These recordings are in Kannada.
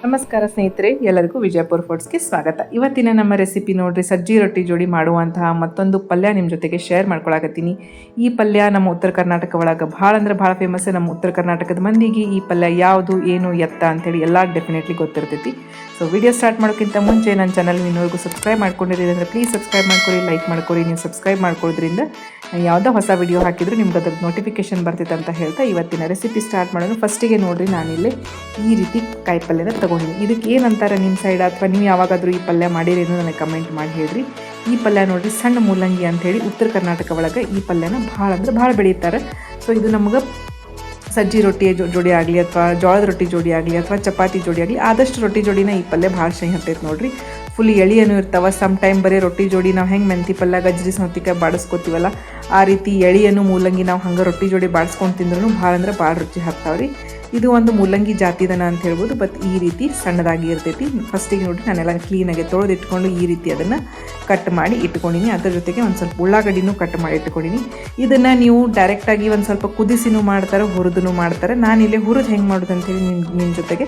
ನಮಸ್ಕಾರ ಸ್ನೇಹಿತರೆ, ಎಲ್ಲರಿಗೂ ವಿಜಯಪುರ ಫುಡ್ಸ್ಗೆ ಸ್ವಾಗತ. ಇವತ್ತಿನ ನಮ್ಮ ರೆಸಿಪಿ ನೋಡ್ರಿ, ಸಜ್ಜಿ ರೊಟ್ಟಿ ಜೋಡಿ ಮಾಡುವಂತಹ ಮತ್ತೊಂದು ಪಲ್ಯ ನಿಮ್ಮ ಜೊತೆಗೆ ಶೇರ್ ಮಾಡ್ಕೊಳಕತ್ತೀನಿ. ಈ ಪಲ್ಯ ನಮ್ಮ ಉತ್ತರ ಕರ್ನಾಟಕ ಒಳಗೆ ಭಾಳ ಅಂದ್ರೆ ಭಾಳ ಫೇಮಸ್. ನಮ್ಮ ಉತ್ತರ ಕರ್ನಾಟಕದ ಮಂದಿಗೆ ಈ ಪಲ್ಯ ಯಾವುದು ಏನು ಎತ್ತ ಅಂತೇಳಿ ಎಲ್ಲ ಡೆಫಿನೆಟ್ಲಿ ಗೊತ್ತಿರ್ತೈತಿ. ಸೊ ವಿಡಿಯೋ ಸ್ಟಾರ್ಟ್ ಮಾಡೋಕ್ಕಿಂತ ಮುಂಚೆ ನನ್ನ ಚಾನಲ್ ಇನ್ನೂವರೆಗೂ ಸಬ್ಸ್ಕ್ರೈಬ್ ಮಾಡ್ಕೊಂಡಿರಿ ಅಂದರೆ ಪ್ಲೀಸ್ ಸಬ್ಸ್ಕ್ರೈಬ್ ಮಾಡ್ಕೊರಿ, ಲೈಕ್ ಮಾಡ್ಕೊರಿ. ನೀವು ಸಬ್ಸ್ಕ್ರೈಬ್ ಮಾಡ್ಕೊಳ್ಳೋದ್ರಿಂದ ಯಾವುದೋ ಹೊಸ ವಿಡಿಯೋ ಹಾಕಿದ್ರು ನಿಮ್ಗೆ ಅದ್ರದ್ದು ನೋಟಿಫಿಕೇಶನ್ ಬರ್ತೈತೆ ಅಂತ ಹೇಳ್ತಾ ಇವತ್ತಿನ ರೆಸಿಪಿ ಸ್ಟಾರ್ಟ್ ಮಾಡೋಣ. ಫಸ್ಟಿಗೆ ನೋಡಿರಿ, ನಾನಿಲ್ಲಿ ಈ ರೀತಿ ಕಾಯಿ ಪಲ್ಯನ ತೊಗೊಂಡಿನಿ. ಇದಕ್ಕೆ ಏನಂತಾರೆ ನಿಮ್ಮ ಸೈಡ್, ಅಥವಾ ನೀವು ಯಾವಾಗಾದರೂ ಈ ಪಲ್ಯ ಮಾಡಿರೇನೋ ನನಗೆ ಕಮೆಂಟ್ ಮಾಡಿ ಹೇಳ್ರಿ. ಈ ಪಲ್ಯ ನೋಡಿರಿ ಸಣ್ಣ ಮೂಲಂಗಿ ಅಂಥೇಳಿ ಉತ್ತರ ಕರ್ನಾಟಕ ಒಳಗೆ ಈ ಪಲ್ಯನ ಭಾಳ ಅಂದ್ರೆ ಭಾಳ ಬೆಳೀತಾರೆ. ಸೊ ಇದು ನಮಗೆ ಸಜ್ಜಿ ರೊಟ್ಟಿ ಜೋಡಿ ಆಗಲಿ, ಅಥವಾ ಜೋಳದ ರೊಟ್ಟಿ ಜೋಡಿ ಆಗಲಿ, ಅಥವಾ ಚಪಾತಿ ಜೋಡಿ ಆಗಲಿ, ಆದಷ್ಟು ರೊಟ್ಟಿ ಜೋಡಿನ ಈ ಪಲ್ಯ ಭಾಳ ಶೈ ಹತ್ತೈತೆ ನೋಡಿರಿ. ಫುಲ್ ಎಳಿಯೂ ಇರ್ತಾವೆ. ಸಮ್ ಟೈಮ್ ಬರೀ ರೊಟ್ಟಿ ಜೋಡಿ ನಾವು ಹೆಂಗೆ ಮೆಂತಿ ಪಲ್ಯ ಗಜ್ಜರಿ ಸೌತಿಕಾಯಿ ಬಾಡಿಸ್ಕೊತೀವಲ್ಲ, ಆ ರೀತಿ ಎಳಿಯನ್ನು ಮೂಲಂಗಿ ನಾವು ಹಂಗೆ ರೊಟ್ಟಿ ಜೋಡಿ ಬಾಡಿಸ್ಕೊಂಡು ತಿಂದ್ರೂ ಭಾಳ ಅಂದ್ರೆ ಭಾಳ ರುಚಿ ಹತ್ತಾವ್ರಿ. ಇದು ಒಂದು ಮೂಲಂಗಿ ಜಾತಿದನ ಅಂತ ಹೇಳ್ಬೋದು. ಬಟ್ ಈ ರೀತಿ ಸಣ್ಣದಾಗಿ ಇರ್ತೈತಿ. ಫಸ್ಟಿಗೆ ನೋಡಿ ನಾನೆಲ್ಲ ಕ್ಲೀನಾಗಿ ತೊಳೆದಿಟ್ಕೊಂಡು ಈ ರೀತಿ ಅದನ್ನು ಕಟ್ ಮಾಡಿ ಇಟ್ಕೊಂಡಿನಿ. ಅದ್ರ ಜೊತೆಗೆ ಒಂದು ಸ್ವಲ್ಪ ಉಳ್ಳಾಗಡ್ಡಿನೂ ಕಟ್ ಮಾಡಿ ಇಟ್ಕೊಂಡಿನಿ. ಇದನ್ನು ನೀವು ಡೈರೆಕ್ಟಾಗಿ ಒಂದು ಸ್ವಲ್ಪ ಕುದಿಸಿನೂ ಮಾಡ್ತಾರೆ, ಹುರಿದೂ ಮಾಡ್ತಾರೆ. ನಾನಿಲ್ಲಿ ಹುರಿದು ಹೆಂಗೆ ಮಾಡೋದು ಅಂತೇಳಿ ನಿಮ್ಮ ಜೊತೆಗೆ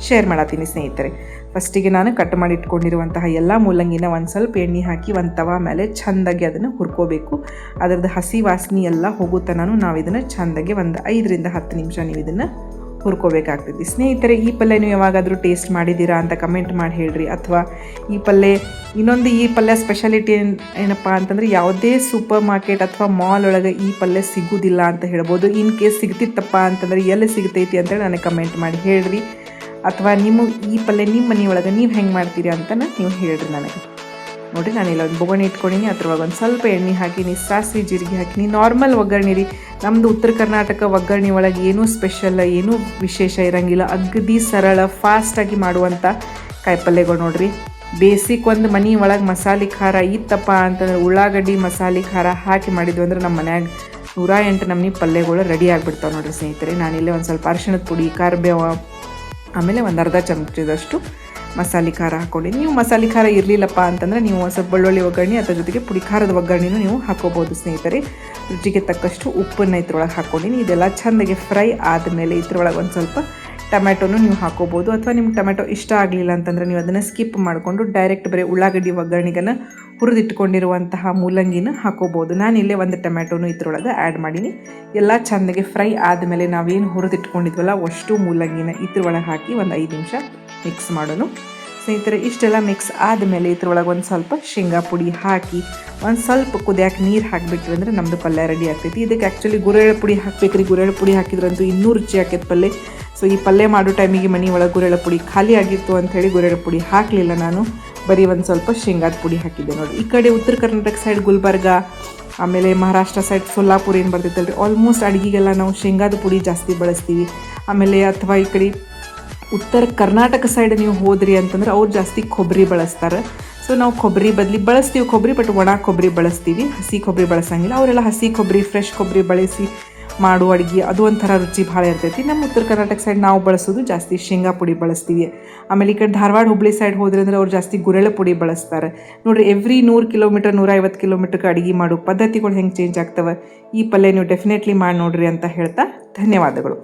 ಶೇರ್ ಮಾಡತ್ತೀನಿ ಸ್ನೇಹಿತರೆ. ಫಸ್ಟಿಗೆ ನಾನು ಕಟ್ ಮಾಡಿ ಇಟ್ಕೊಂಡಿರುವಂತಹ ಎಲ್ಲ ಮೂಲಂಗಿನ ಒಂದು ಸ್ವಲ್ಪ ಎಣ್ಣೆ ಹಾಕಿ ಒಂದು ತವಾ ಮೇಲೆ ಚೆಂದಾಗಿ ಅದನ್ನು ಹುರ್ಕೋಬೇಕು. ಅದರದ್ದು ಹಸಿ ವಾಸನೆ ಎಲ್ಲ ಹೋಗುತ್ತನೂ ನಾವು ಇದನ್ನು ಚೆಂದಾಗಿ ಒಂದು 5 ರಿಂದ 10 ನಿಮಿಷ ನೀವು ಇದನ್ನು ಹುರ್ಕೋಬೇಕಾಗ್ತೈತಿ. ಸ್ನೇಹಿತರೆ, ಈ ಪಲ್ಯ ನೀವು ಯಾವಾಗಾದರೂ ಟೇಸ್ಟ್ ಮಾಡಿದ್ದೀರಾ ಅಂತ ಕಮೆಂಟ್ ಮಾಡಿ ಹೇಳ್ರಿ. ಅಥವಾ ಈ ಪಲ್ಯ ಸ್ಪೆಷಾಲಿಟಿ ಏನಪ್ಪ ಅಂತಂದರೆ, ಯಾವುದೇ ಸೂಪರ್ ಮಾರ್ಕೆಟ್ ಅಥವಾ ಮಾಲ್ ಒಳಗೆ ಈ ಪಲ್ಯ ಸಿಗೋದಿಲ್ಲ ಅಂತ ಹೇಳ್ಬೋದು. ಇನ್ ಕೇಸ್ ಸಿಗ್ತಿತ್ತಪ್ಪ ಅಂತಂದರೆ ಎಲ್ಲಿ ಸಿಗ್ತೈತಿ ಅಂತೇಳಿ ನನಗೆ ಕಮೆಂಟ್ ಮಾಡಿ ಹೇಳ್ರಿ. ಅಥವಾ ಈ ಪಲ್ಯ ನಿಮ್ಮ ಮನೆಯೊಳಗೆ ನೀವು ಹೆಂಗೆ ಮಾಡ್ತೀರಿ ಅಂತ ನೀವು ಹೇಳ್ರಿ ನನಗೆ. ನೋಡಿರಿ, ನಾನಿಲ್ಲ ಒಂದು ಬೊಗಣೆ ಇಟ್ಕೊಂಡಿನಿ. ಅದ್ರೊಳಗೆ ಒಂದು ಸ್ವಲ್ಪ ಎಣ್ಣೆ ಹಾಕಿನಿ, ಸಾಸಿವೆ ಜೀರಿಗೆ ಹಾಕಿನಿ. ನಾರ್ಮಲ್ ಒಗ್ಗರಣೆ ರೀ. ನಮ್ಮದು ಉತ್ತರ ಕರ್ನಾಟಕ ಒಗ್ಗರಣೆ ಒಳಗೆ ಏನೂ ಸ್ಪೆಷಲ್, ಏನೂ ವಿಶೇಷ ಇರೋಂಗಿಲ್ಲ. ಅಗದಿ ಸರಳ ಫಾಸ್ಟಾಗಿ ಮಾಡುವಂಥ ಕಾಯಿಪಲ್ಯಗಳು ನೋಡಿರಿ. ಬೇಸಿಕ್ ಒಂದು ಮನೆ ಒಳಗೆ ಮಸಾಲೆ ಖಾರ ಇತ್ತಪ್ಪ ಅಂತಂದ್ರೆ, ಉಳ್ಳಾಗಡ್ಡಿ ಮಸಾಲೆ ಖಾರ ಹಾಕಿ ಮಾಡಿದ್ವಿ ಅಂದ್ರೆ ನಮ್ಮ ಮನ್ಯಾಗ 108 ನಮೂನಿ ಪಲ್ಯಗಳು ರೆಡಿ ಆಗಿಬಿಡ್ತಾವೆ ನೋಡಿರಿ ಸ್ನೇಹಿತರೆ. ನಾನಿಲ್ಲೇ ಒಂದು ಸ್ವಲ್ಪ ಅರಿಶಿಣದ ಪುಡಿ, ಕರಿಬೇವು, ಆಮೇಲೆ ಒಂದು ಅರ್ಧ ಚಮಚದಷ್ಟು ಮಸಾಲೆ ಖಾರ ಹಾಕ್ಕೊಂಡಿನಿ. ನೀವು ಮಸಾಲೆ ಖಾರ ಇರಲಿಲ್ಲಪ್ಪ ಅಂತಂದರೆ ನೀವು ಒಂದು ಸ್ವಲ್ಪ ಬೆಳ್ಳುಳ್ಳಿ ಒಗ್ಗರಣೆ, ಅದರ ಜೊತೆಗೆ ಪುಡಿ ಖಾರದ ಒಗ್ಗರಣೆನೂ ನೀವು ಹಾಕೋಬೋದು ಸ್ನೇಹಿತರೆ. ರುಚಿಗೆ ತಕ್ಕಷ್ಟು ಉಪ್ಪನ್ನು ಇದ್ರೊಳಗೆ ಹಾಕ್ಕೊಂಡಿನಿ. ಇದೆಲ್ಲ ಚೆಂದಾಗಿ ಫ್ರೈ ಆದಮೇಲೆ ಇದ್ರೊಳಗೆ ಒಂದು ಸ್ವಲ್ಪ ಟೊಮೆಟೊನು ನೀವು ಹಾಕೋಬೋದು. ಅಥವಾ ನಿಮ್ಗೆ ಟೊಮೆಟೊ ಇಷ್ಟ ಆಗಲಿಲ್ಲ ಅಂತಂದರೆ ನೀವು ಅದನ್ನು ಸ್ಕಿಪ್ ಮಾಡಿಕೊಂಡು ಡೈರೆಕ್ಟ್ ಬರೀ ಉಳ್ಳಾಗಡ್ಡಿ ಒಗ್ಗರಣೆಗನ್ನು ಹುರಿದಿಟ್ಕೊಂಡಿರುವಂತಹ ಮೂಲಂಗಿನ ಹಾಕೋಬೋದು. ನಾನಿಲ್ಲೇ ಒಂದು ಟೊಮೆಟೊನು ಇದ್ರೊಳಗೆ ಆ್ಯಡ್ ಮಾಡೀನಿ. ಎಲ್ಲ ಚೆಂದಾಗಿ ಫ್ರೈ ಆದಮೇಲೆ ನಾವೇನು ಹುರಿದಿಟ್ಕೊಂಡಿದ್ವಲ್ಲ ಅಷ್ಟು ಮೂಲಂಗಿನ ಇದ್ರೊಳಗೆ ಹಾಕಿ ಒಂದು 5 ನಿಮಿಷ ಮಿಕ್ಸ್ ಮಾಡೋಣ ಸ್ನೇಹಿತರೆ. ಇಷ್ಟೆಲ್ಲ ಮಿಕ್ಸ್ ಆದಮೇಲೆ ಇದ್ರೊಳಗೆ ಒಂದು ಸ್ವಲ್ಪ ಶೇಂಗಾ ಪುಡಿ ಹಾಕಿ ಒಂದು ಸ್ವಲ್ಪ ಕುದಿಯಾಕೆ ನೀರು ಹಾಕಿಬಿಟ್ವಿ ಅಂದರೆ ನಮ್ಮದು ಪಲ್ಯ ರೆಡಿ ಆಗ್ತೈತಿ. ಇದಕ್ಕೆ ಆ್ಯಕ್ಚುಲಿ ಗುರೆಳ್ಳು ಪುಡಿ ಹಾಕಬೇಕ್ರಿ. ಗುರೆಳ್ಳು ಪುಡಿ ಹಾಕಿದ್ರಂತೂ ಇನ್ನೂ ರುಚಿ ಆಕೈತೆ ಪಲ್ಯ. ಸೊ ಈ ಪಲ್ಯ ಮಾಡೋ ಟೈಮಿಗೆ ಮನೆ ಒಳಗೆ ಗುರೆಳ್ಳು ಪುಡಿ ಖಾಲಿ ಆಗಿತ್ತು ಅಂಥೇಳಿ ಗುರೆಳ್ಳು ಪುಡಿ ಹಾಕಲಿಲ್ಲ ನಾನು. ಬರೀ ಒಂದು ಸ್ವಲ್ಪ ಶೇಂಗಾದ ಪುಡಿ ಹಾಕಿದ್ದೆ ನೋಡಿ. ಈ ಕಡೆ ಉತ್ತರ ಕರ್ನಾಟಕ ಸೈಡ್ ಗುಲ್ಬರ್ಗ, ಆಮೇಲೆ ಮಹಾರಾಷ್ಟ್ರ ಸೈಡ್ ಸೊಲ್ಲಾಪುರ ಏನು ಬರ್ತೈತಲ್ರಿ, ಆಲ್ಮೋಸ್ಟ್ ಅಡುಗೆಗೆಲ್ಲ ನಾವು ಶೇಂಗಾದ ಪುಡಿ ಜಾಸ್ತಿ ಬಳಸ್ತೀವಿ. ಆಮೇಲೆ ಅಥವಾ ಈ ಕಡೆ ಉತ್ತರ ಕರ್ನಾಟಕ ಸೈಡ್ ನೀವು ಹೋದ್ರಿ ಅಂತಂದ್ರೆ ಅವ್ರು ಜಾಸ್ತಿ ಕೊಬ್ಬರಿ ಬಳಸ್ತಾರೆ. ಸೊ ನಾವು ಕೊಬ್ಬರಿ ಬದಲಿ ಬಳಸ್ತೀವಿ ಕೊಬ್ಬರಿ, ಬಟ್ ಒಣ ಕೊಬ್ಬರಿ ಬಳಸ್ತೀವಿ, ಹಸಿ ಕೊಬ್ಬರಿ ಬಳಸಂಗಿಲ್ಲ. ಅವರೆಲ್ಲ ಹಸಿ ಕೊಬ್ಬರಿ, ಫ್ರೆಶ್ ಕೊಬ್ಬರಿ ಬಳಸಿ ಮಾಡುವ ಅಡುಗೆ ಅದು ಒಂಥರ ರುಚಿ ಭಾಳ ಇರ್ತೈತಿ. ನಮ್ಮ ಉತ್ತರ ಕರ್ನಾಟಕ ಸೈಡ್ ನಾವು ಬಳಸೋದು ಜಾಸ್ತಿ ಶೇಂಗಾ ಪುಡಿ ಬಳಸ್ತೀವಿ. ಆಮೇಲೆ ಈ ಕಡೆ ಧಾರವಾಡ ಹುಬ್ಳಿ ಸೈಡ್ ಹೋದ್ರೆ ಅಂದರೆ ಅವ್ರು ಜಾಸ್ತಿ ಗುರೆಳ್ಳು ಪುಡಿ ಬಳಸ್ತಾರೆ ನೋಡಿರಿ. ಎವ್ರಿ 100 ಕಿಲೋಮೀಟರ್ 150 ಕಿಲೋಮೀಟರ್ಗೆ ಅಡುಗೆ ಮಾಡೋ ಪದ್ಧತಿಗಳು ಹೆಂಗೆ ಚೇಂಜ್ ಆಗ್ತವೆ. ಈ ಪಲ್ಯ ನೀವು ಡೆಫಿನೆಟ್ಲಿ ಮಾಡಿ ನೋಡ್ರಿ ಅಂತ ಹೇಳ್ತಾ ಧನ್ಯವಾದಗಳು.